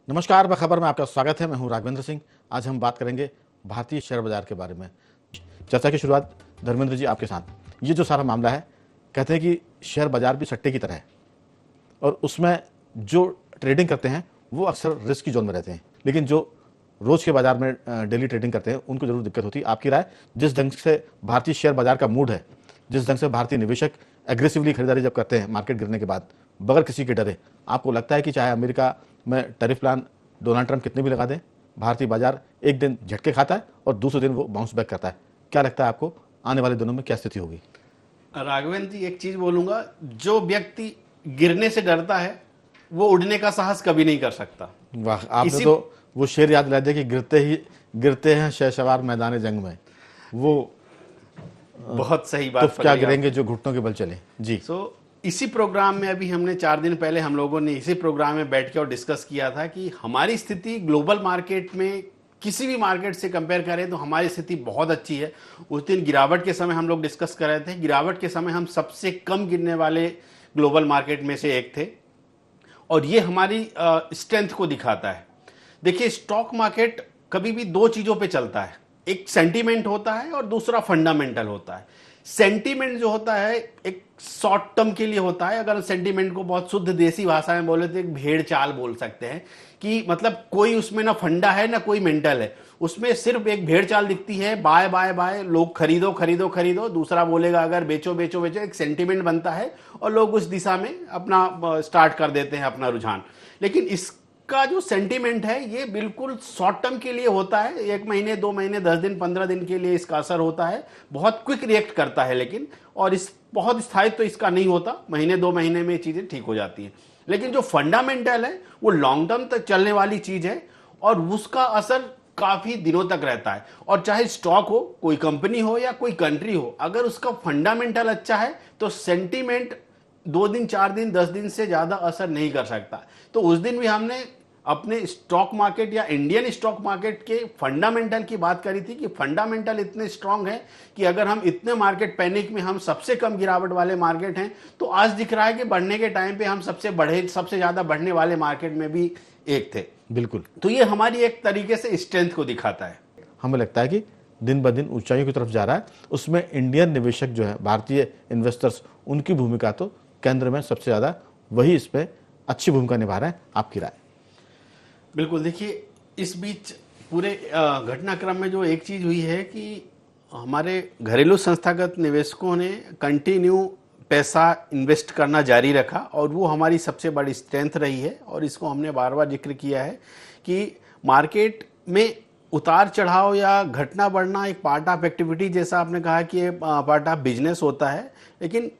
नमस्कार, बखबर में आपका स्वागत है। मैं हूं राघवेंद्र सिंह। आज हम बात करेंगे भारतीय शेयर बाजार के बारे में। चर्चा की शुरुआत धर्मेंद्र जी आपके साथ। ये जो सारा मामला है, कहते हैं कि शेयर बाजार भी सट्टे की तरह है और उसमें जो ट्रेडिंग करते हैं वो अक्सर रिस्क की जोन में रहते हैं, लेकिन जो रोज के बाजार में डेली ट्रेडिंग करते हैं उनको जरूर दिक्कत होती है। आपकी राय, जिस ढंग से भारतीय शेयर बाजार का मूड है, जिस ढंग से भारतीय निवेशक एग्रेसिवली खरीदारी जब करते हैं मार्केट गिरने के बाद बगैर किसी के डरे, आपको लगता है कि चाहे अमेरिका में टैरिफ प्लान डोनाल्ड ट्रंप कितने भी लगा दें, भारतीय बाजार एक दिन झटके खाता है और दूसरे दिन वो बाउंस बैक करता है? क्या लगता है आपको आने वाले दिनों में क्या स्थिति होगी? राघवेंद्र जी, एक चीज बोलूंगा, जो व्यक्ति गिरने से डरता है वो उड़ने का साहस कभी नहीं कर सकता। वाह, आपने तो वो शेर याद दिला दिया कि गिरते हैं शहसवार मैदान जंग में। वो बहुत सही बात। तो क्या गिरेंगे जो घुटनों के बल चले जी। इसी प्रोग्राम में अभी हमने 4 दिन पहले हम लोगों ने इसी प्रोग्राम में बैठ के और डिस्कस किया था कि हमारी स्थिति ग्लोबल मार्केट में किसी भी मार्केट से कंपेयर करें तो हमारी स्थिति बहुत अच्छी है। उस दिन गिरावट के समय हम लोग डिस्कस कर रहे थे, गिरावट के समय हम सबसे कम गिरने वाले ग्लोबल मार्केट में से एक थे और ये हमारी स्ट्रेंथ को दिखाता है। देखिए, स्टॉक मार्केट कभी भी दो चीजों पे चलता है, एक सेंटीमेंट होता है और दूसरा फंडामेंटल होता है। सेंटीमेंट जो होता है एक शॉर्ट टर्म के लिए होता है। अगर सेंटीमेंट को बहुत शुद्ध देसी भाषा में बोले तो एक भेड़ चाल बोल सकते हैं कि मतलब कोई उसमें ना फंडा है ना कोई मेंटल है, उसमें सिर्फ एक भेड़ चाल दिखती है, बाय बाय बाय, लोग खरीदो खरीदो खरीदो, दूसरा बोलेगा अगर बेचो बेचो बेचो, एक सेंटीमेंट बनता है और लोग उस दिशा में अपना स्टार्ट कर देते हैं अपना रुझान। लेकिन इसका जो सेंटीमेंट है ये बिल्कुल शॉर्ट टर्म के लिए होता है, 1 महीने 2 महीने 10 दिन 15 दिन के लिए इसका असर होता है, बहुत क्विक रिएक्ट करता है लेकिन, और इस बहुत स्थायित्व तो इसका नहीं होता, महीने 2 महीने में चीजें ठीक हो जाती हैं। लेकिन जो फंडामेंटल है वो लॉन्ग टर्म तक चलने वाली चीज है और उसका असर काफी दिनों तक रहता है। और चाहे स्टॉक हो, कोई कंपनी हो या कोई कंट्री हो, अगर उसका फंडामेंटल अच्छा है तो सेंटीमेंट 2 दिन 4 दिन 10 दिन से ज्यादा असर नहीं कर सकता। तो उस दिन भी हमने अपने स्टॉक मार्केट या इंडियन स्टॉक मार्केट के फंडामेंटल की बात करी थी कि फंडामेंटल इतने स्ट्रांग है कि अगर हम इतने मार्केट पैनिक में हम सबसे कम गिरावट वाले मार्केट हैं, तो आज दिख रहा है कि बढ़ने के टाइम पे हम सबसे ज्यादा बढ़ने वाले मार्केट में भी एक थे। बिल्कुल। तो ये हमारी एक तरीके से स्ट्रेंथ को दिखाता है। हमें लगता है कि दिन ब दिन ऊंचाइयों की तरफ जा रहा है, उसमें इंडियन निवेशक जो है, भारतीय इन्वेस्टर्स, उनकी भूमिका तो केंद्र में सबसे ज्यादा, वही इस पे अच्छी भूमिका निभा रहे हैं। आपकी राय? बिल्कुल। देखिए, इस बीच पूरे घटनाक्रम में जो एक चीज हुई है कि हमारे घरेलू संस्थागत निवेशकों ने कंटिन्यू पैसा इन्वेस्ट करना जारी रखा और वो हमारी सबसे बड़ी स्ट्रेंथ रही है। और इसको हमने बार बार जिक्र किया है कि मार्केट में उतार चढ़ाव या घटना बढ़ना एक पार्ट ऑफ एक्टिविटी, जैसा आपने कहा कि ये पार्ट ऑफ बिजनेस होता है, लेकिन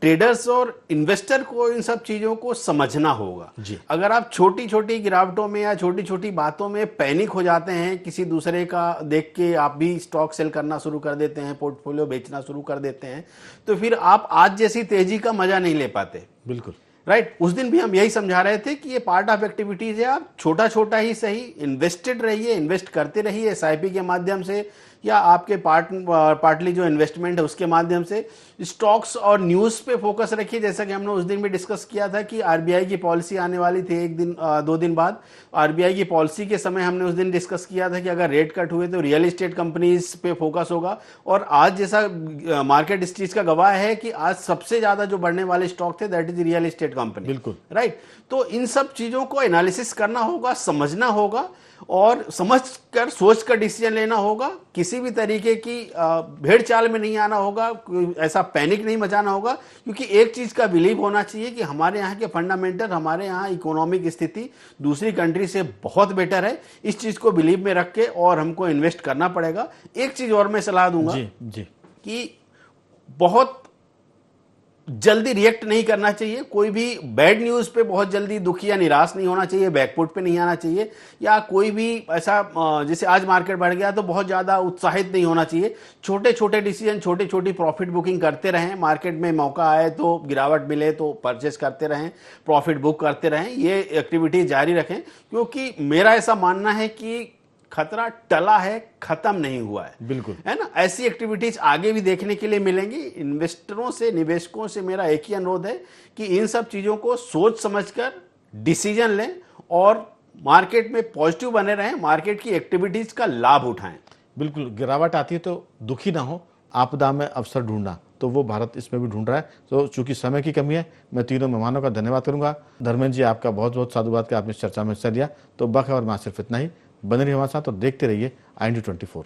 ट्रेडर्स और इन्वेस्टर को इन सब चीजों को समझना होगा जी। अगर आप छोटी छोटी गिरावटों में या छोटी छोटी बातों में पैनिक हो जाते हैं, किसी दूसरे का देख के आप भी स्टॉक सेल करना शुरू कर देते हैं, पोर्टफोलियो बेचना शुरू कर देते हैं, तो फिर आप आज जैसी तेजी का मजा नहीं ले पाते। बिल्कुल राइट। उस दिन भी हम यही समझा रहे थे कि ये पार्ट ऑफ एक्टिविटीज है, आप छोटा छोटा ही सही इन्वेस्टेड रहिए, इन्वेस्ट करते रहिए एसआईपी के माध्यम से या आपके पार्टली जो इन्वेस्टमेंट है उसके माध्यम से। स्टॉक्स और न्यूज़ पे फोकस रखिए, जैसा कि हमने उस दिन भी डिस्कस किया था कि आरबीआई की पॉलिसी आने वाली थी 2 दिन बाद। आरबीआई की पॉलिसी के समय हमने उस दिन डिस्कस किया था कि अगर रेट कट हुए तो रियल एस्टेट कंपनीज पे फोकस होगा। और आज जैसा मार्केट इस चीज का गवाह है कि आज सबसे ज्यादा जो बढ़ने वाले स्टॉक थे that is real estate company. बिल्कुल राइट। तो इन सब चीजों को एनालिसिस करना होगा, समझना होगा और समझ कर सोच कर डिसीजन लेना होगा। किसी भी तरीके की भेड़ चाल में नहीं आना होगा, ऐसा पैनिक नहीं मचाना होगा, क्योंकि एक चीज का बिलीव होना चाहिए कि हमारे यहाँ के फंडामेंटल, हमारे यहाँ इकोनॉमिक स्थिति दूसरी कंट्री से बहुत बेटर है। इस चीज को बिलीव में रख के और हमको इन्वेस्ट करना पड़ेगा। एक चीज और मैं सलाह दूंगा जी कि बहुत जल्दी रिएक्ट नहीं करना चाहिए। कोई भी बैड न्यूज पे बहुत जल्दी दुखी या निराश नहीं होना चाहिए, बैकफुट पे नहीं आना चाहिए, या कोई भी ऐसा जैसे आज मार्केट बढ़ गया तो बहुत ज्यादा उत्साहित नहीं होना चाहिए। छोटे छोटे डिसीजन, छोटी छोटी प्रॉफिट बुकिंग करते रहें, मार्केट में मौका आए तो गिरावट मिले तो परचेस करते रहें, प्रॉफिट बुक करते रहें, ये एक्टिविटीज जारी रखें। क्योंकि मेरा ऐसा मानना है कि खतरा टला है, खत्म नहीं हुआ है। बिल्कुल, है ना। ऐसी एक्टिविटीज आगे भी देखने के लिए मिलेंगी। इन्वेस्टरों से, निवेशकों से मेरा एक ही अनुरोध है कि इन सब चीजों को सोच समझकर डिसीजन लें और मार्केट में पॉजिटिव बने रहें, मार्केट की एक्टिविटीज का लाभ उठाएं। बिल्कुल, गिरावट आती है तो दुखी ना हो, आपदा में अवसर ढूंढना, तो वो भारत इसमें भी ढूंढ रहा है। तो चूंकि समय की कमी है, मैं तीनों मेहमानों का धन्यवाद करूंगा। धर्मेंद्र जी, आपका बहुत बहुत साधुवाद कि आपने इस चर्चा में हिस्सा लिया। तो बखबर में आज सिर्फ इतना ही। बने रहिए हमारे साथ और देखते रहिए IND24।